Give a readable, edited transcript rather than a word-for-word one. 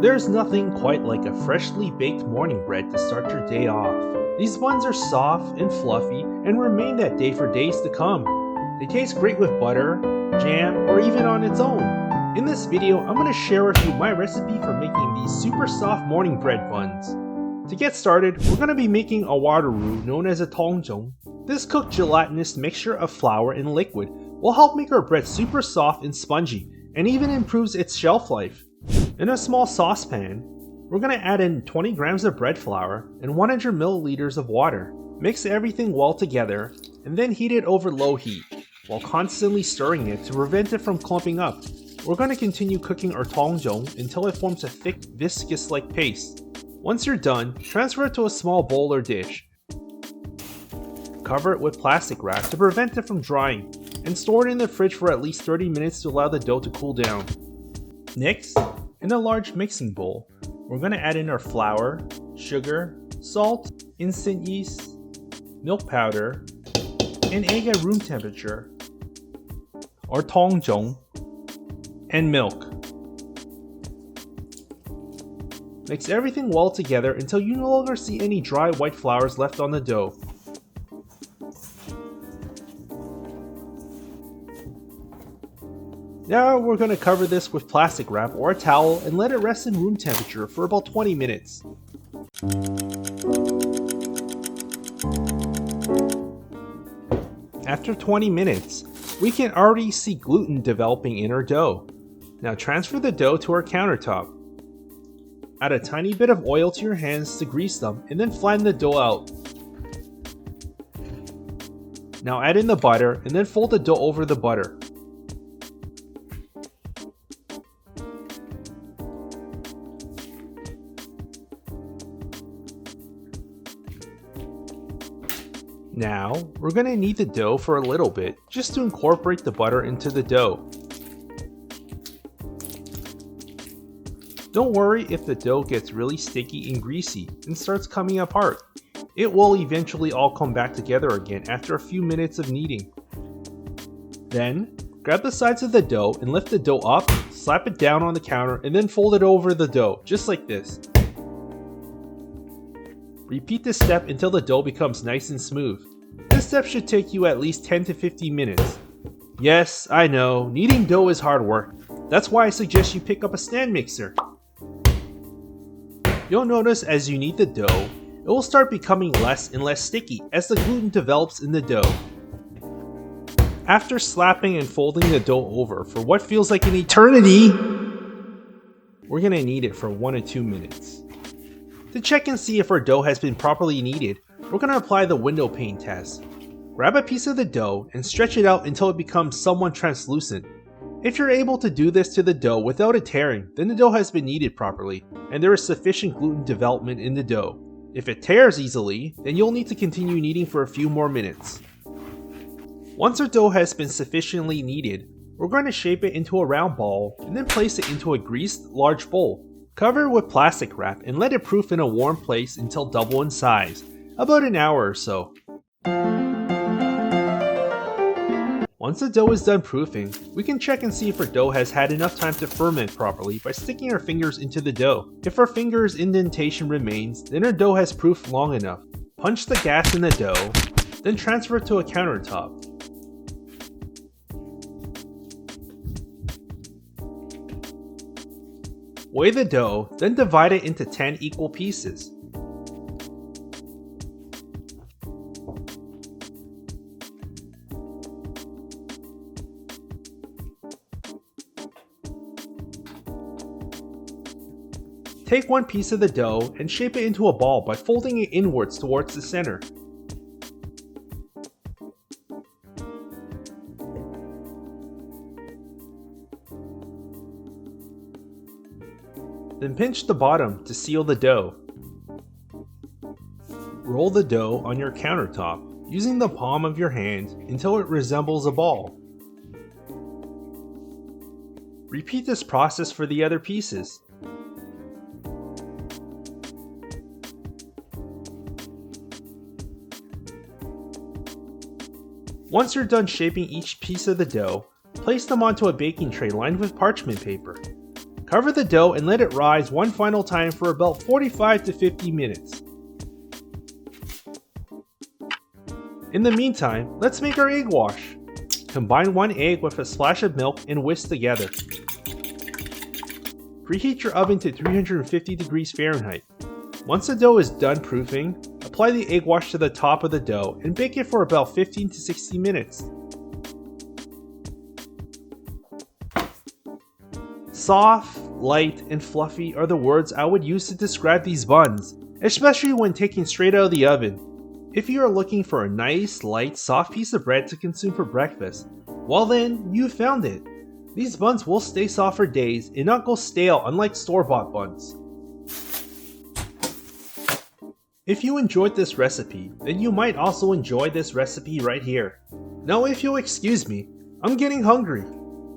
There's nothing quite like a freshly baked morning bread to start your day off. These buns are soft and fluffy and remain that day for days to come. They taste great with butter, jam, or even on its own. In this video, I'm going to share with you my recipe for making these super soft morning bread buns. To get started, we're going to be making a water roux known as a Tangzhong. This cooked gelatinous mixture of flour and liquid will help make our bread super soft and spongy, and even improves its shelf life. In a small saucepan, we're going to add in 20 grams of bread flour and 100 milliliters of water. Mix everything well together and then heat it over low heat, while constantly stirring it to prevent it from clumping up. We're going to continue cooking our Tangzhong until it forms a thick, viscous-like paste. Once you're done, transfer it to a small bowl or dish. Cover it with plastic wrap to prevent it from drying, and store it in the fridge for at least 30 minutes to allow the dough to cool down. Next, in a large mixing bowl, we're going to add in our flour, sugar, salt, instant yeast, milk powder, and egg at room temperature, our Tangzhong, and milk. Mix everything well together until you no longer see any dry white flours left on the dough. Now we're going to cover this with plastic wrap or a towel and let it rest in room temperature for about 20 minutes. After 20 minutes, we can already see gluten developing in our dough. Now transfer the dough to our countertop. Add a tiny bit of oil to your hands to grease them and then flatten the dough out. Now add in the butter and then fold the dough over the butter. Now, we're going to knead the dough for a little bit, just to incorporate the butter into the dough. Don't worry if the dough gets really sticky and greasy and starts coming apart. It will eventually all come back together again after a few minutes of kneading. Then, grab the sides of the dough and lift the dough up, slap it down on the counter, and then fold it over the dough, just like this. Repeat this step until the dough becomes nice and smooth. This step should take you at least 10 to 15 minutes. Yes, I know, kneading dough is hard work. That's why I suggest you pick up a stand mixer. You'll notice as you knead the dough, it will start becoming less and less sticky as the gluten develops in the dough. After slapping and folding the dough over for what feels like an eternity, we're going to knead it for 1 to 2 minutes. To check and see if our dough has been properly kneaded, we're going to apply the window pane test. Grab a piece of the dough and stretch it out until it becomes somewhat translucent. If you're able to do this to the dough without it tearing, then the dough has been kneaded properly, and there is sufficient gluten development in the dough. If it tears easily, then you'll need to continue kneading for a few more minutes. Once our dough has been sufficiently kneaded, we're going to shape it into a round ball and then place it into a greased, large bowl. Cover it with plastic wrap and let it proof in a warm place until double in size, about an hour or so. Once the dough is done proofing, we can check and see if our dough has had enough time to ferment properly by sticking our fingers into the dough. If our finger's indentation remains, then our dough has proofed long enough. Punch the gas in the dough, then transfer it to a countertop. Weigh the dough, then divide it into 10 equal pieces. Take one piece of the dough and shape it into a ball by folding it inwards towards the center. Then pinch the bottom to seal the dough. Roll the dough on your countertop using the palm of your hand until it resembles a ball. Repeat this process for the other pieces. Once you're done shaping each piece of the dough, place them onto a baking tray lined with parchment paper. Cover the dough and let it rise one final time for about 45 to 50 minutes. In the meantime, let's make our egg wash. Combine 1 egg with a splash of milk and whisk together. Preheat your oven to 350 degrees Fahrenheit. Once the dough is done proofing, apply the egg wash to the top of the dough and bake it for about 15 to 60 minutes. Soft, light, and fluffy are the words I would use to describe these buns, especially when taken straight out of the oven. If you are looking for a nice, light, soft piece of bread to consume for breakfast, well then, you found it. These buns will stay soft for days and not go stale unlike store-bought buns. If you enjoyed this recipe, then you might also enjoy this recipe right here. Now if you'll excuse me, I'm getting hungry.